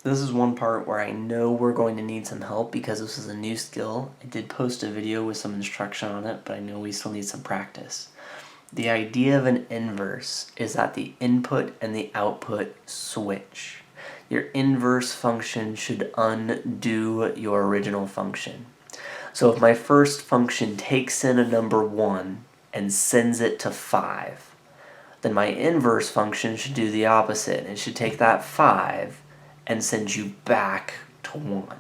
This is one part where I know we're going to need some help because this is a new skill. I did post a video with some instruction on it, but I know we still need some practice. The idea of an inverse is that the input and the output switch. Your inverse function should undo your original function. So if my first function takes in a number 1 and sends it to 5, then my inverse function should do the opposite. It should take that 5 and send you back to 1.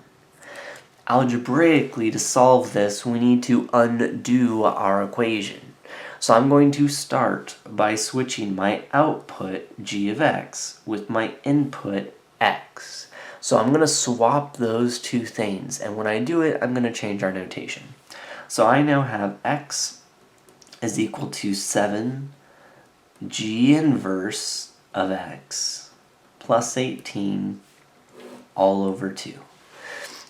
Algebraically, to solve this, we need to undo our equation. So I'm going to start by switching my output, g of x, with my input, x. So I'm going to swap those two things, and when I do it, I'm going to change our notation. So I now have x is equal to 7 g inverse of x plus 18 all over 2.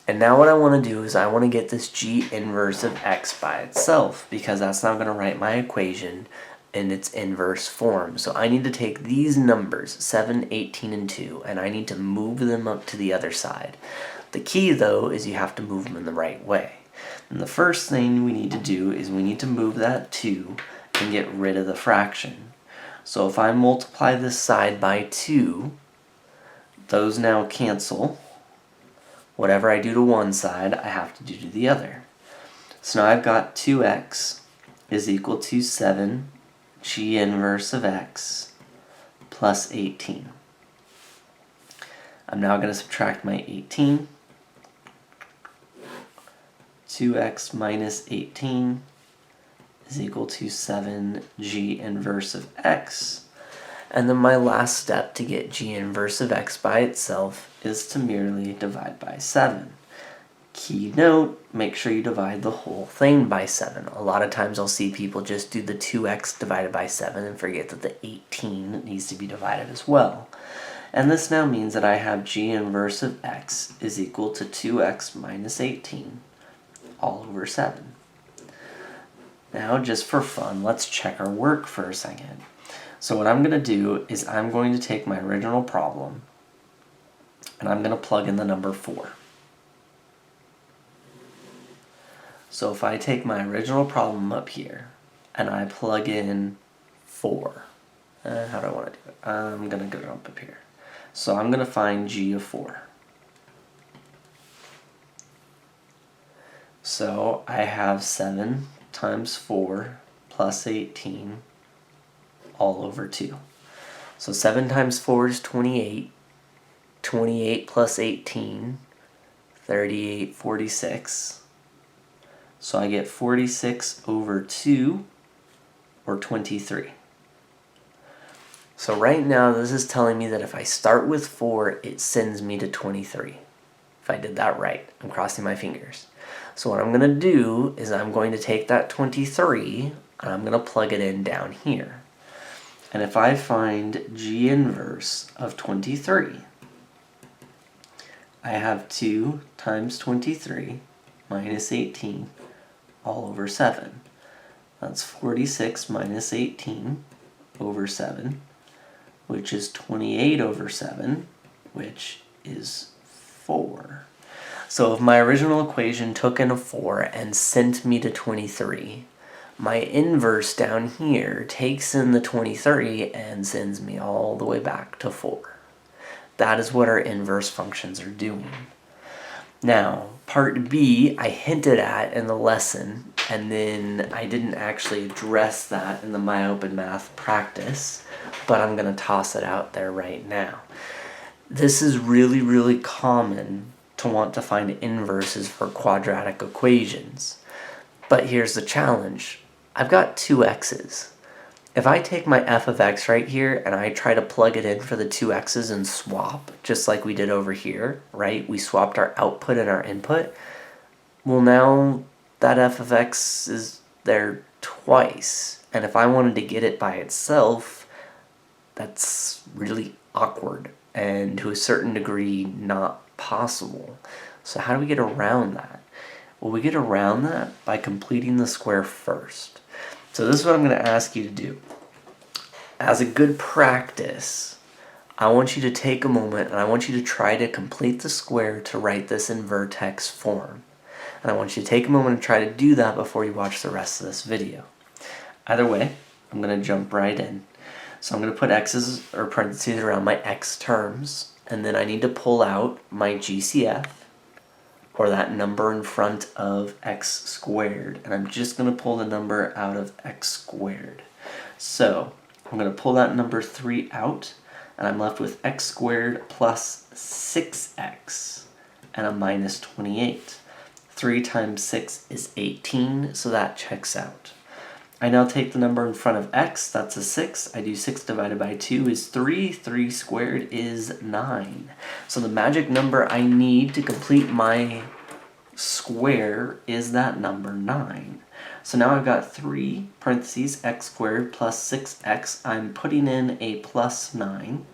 And now what I want to do is I want to get this g inverse of x by itself, because that's not going to write my equation in its inverse form. So I need to take these numbers, 7, 18, and 2, and I need to move them up to the other side. The key, though, is you have to move them in the right way. And the first thing we need to do is we need to move that 2 and get rid of the fraction. So if I multiply this side by 2, those now cancel. Whatever I do to one side, I have to do to the other. So now I've got 2x is equal to 7 g inverse of x plus 18. I'm now going to subtract my 18. 2x minus 18 is equal to 7 g inverse of x. And then my last step to get g inverse of x by itself is to merely divide by 7. Key note, make sure you divide the whole thing by 7. A lot of times I'll see people just do the 2x divided by 7 and forget that the 18 needs to be divided as well. And this now means that I have g inverse of x is equal to 2x minus 18 all over 7. Now, just for fun, let's check our work for a second. So what I'm going to do is I'm going to take my original problem and I'm going to plug in the number 4. So if I take my original problem up here and I plug in 4, how do I want to do it? I'm going to go up here. So I'm going to find g of 4. So I have 7 times 4 plus 18 all over 2. So 7 times 4 is 28. 28 plus 18, 38, 46. So I get 46 over 2, or 23. So right now this is telling me that if I start with 4, it sends me to 23. If I did that right, I'm crossing my fingers. So what I'm going to do is I'm going to take that 23 and I'm going to plug it in down here. And if I find g inverse of 23, I have 2 times 23 minus 18 all over 7. That's 46 minus 18 over 7, which is 28 over 7, which is 4. So if my original equation took in a 4 and sent me to 23, my inverse down here takes in the 23 and sends me all the way back to 4. That is what our inverse functions are doing. Now, part B I hinted at in the lesson, and then I didn't actually address that in the MyOpenMath practice, but I'm going to toss it out there right now. This is really, really common to want to find inverses for quadratic equations. But here's the challenge. I've got 2 x's. If I take my f of x right here and I try to plug it in for the 2 x's and swap, just like we did over here, right? We swapped our output and our input. Well, now that f of x is there twice. And if I wanted to get it by itself, that's really awkward and to a certain degree not possible. So how do we get around that? Well, we get around that by completing the square first. So this is what I'm going to ask you to do. As a good practice, I want you to take a moment and I want you to try to complete the square to write this in vertex form. And I want you to take a moment and try to do that before you watch the rest of this video. Either way, I'm going to jump right in. So I'm going to put x's or parentheses around my x terms, and then I need to pull out my GCF, or that number in front of x squared. And I'm just going to pull the number out of x squared. So I'm going to pull that number 3 out, and I'm left with x squared plus 6x and a minus 28. 3 times 6 is 18, so that checks out. I now take the number in front of x, that's a 6. I do 6 divided by 2 is 3. 3 squared is 9. So the magic number I need to complete my square is that number 9. So now I've got 3 parentheses x squared plus 6x. I'm putting in a plus 9.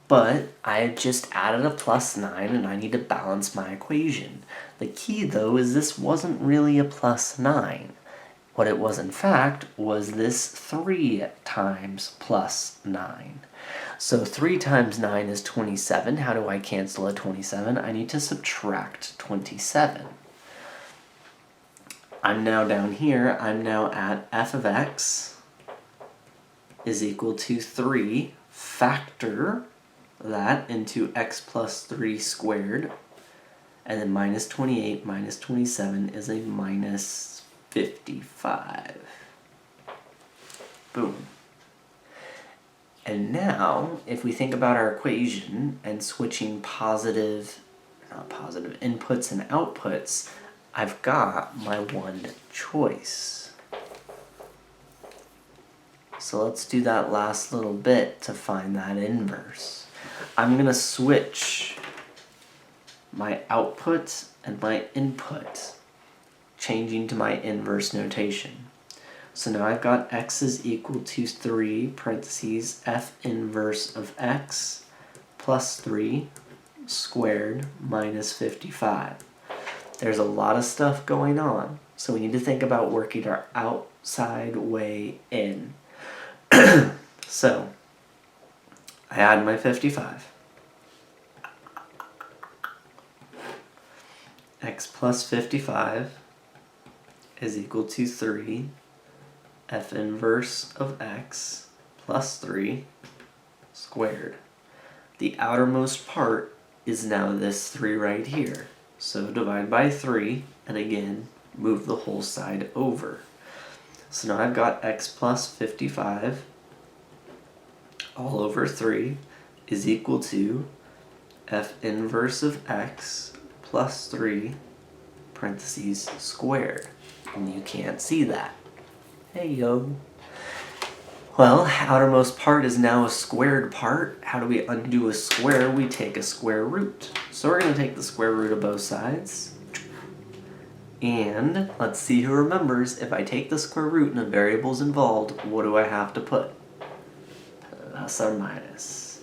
But I just added a plus 9 and I need to balance my equation. The key though is this wasn't really a plus 9. What it was in fact was this 3 times plus 9. So 3 times 9 is 27. How do I cancel a 27? I need to subtract 27. I'm now down here. I'm now at f of x is equal to 3. Factor that into x plus 3 squared, and then minus 28 minus 27 is a minus 55. Boom. And now, if we think about our equation and switching positive inputs and outputs, I've got my one choice. So let's do that last little bit to find that inverse. I'm going to switch my output and my input, changing to my inverse notation. So now I've got x is equal to 3 parentheses f inverse of x plus 3 squared minus 55. There's a lot of stuff going on, so we need to think about working our outside way in. So I add my 55. X plus 55 is equal to 3 f inverse of x plus 3 squared. The outermost part is now this 3 right here. So divide by 3, and again, move the whole side over. So now I've got x plus 55 all over 3 is equal to f inverse of x plus 3 parentheses squared. And you can't see that. Hey yo. Well, outermost part is now a squared part. How do we undo a square? We take a square root. So we're going to take the square root of both sides. And let's see who remembers. If I take the square root and a variable's involved, what do I have to put? Plus or minus.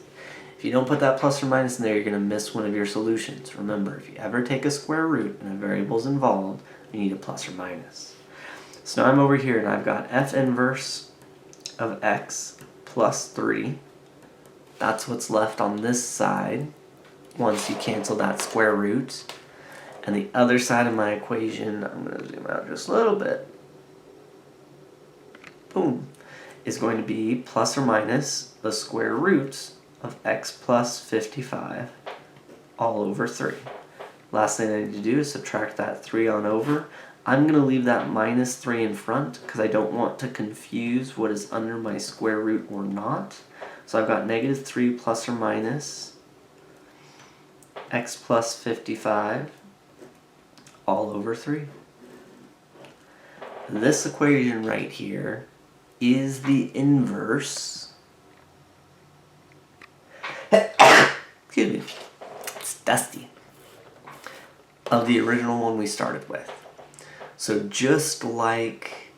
If you don't put that plus or minus in there, you're going to miss one of your solutions. Remember, if you ever take a square root and a variable's involved, you need a plus or minus. So now I'm over here and I've got f inverse of x plus 3. That's what's left on this side once you cancel that square root. And the other side of my equation, I'm going to zoom out just a little bit. Boom. Is going to be plus or minus the square root of x plus 55 all over 3. Last thing I need to do is subtract that 3 on over. I'm going to leave that minus 3 in front because I don't want to confuse what is under my square root or not. So I've got negative 3 plus or minus x plus 55 all over 3. This equation right here is the inverse. Excuse me. It's dusty. Of the original one we started with. So just like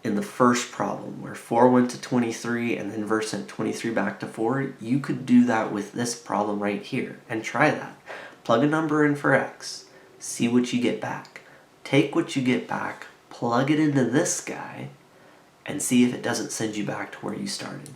in the first problem where 4 went to 23 and the inverse sent 23 back to 4, you could do that with this problem right here and try that. Plug a number in for x, see what you get back. Take what you get back, plug it into this guy, and see if it doesn't send you back to where you started.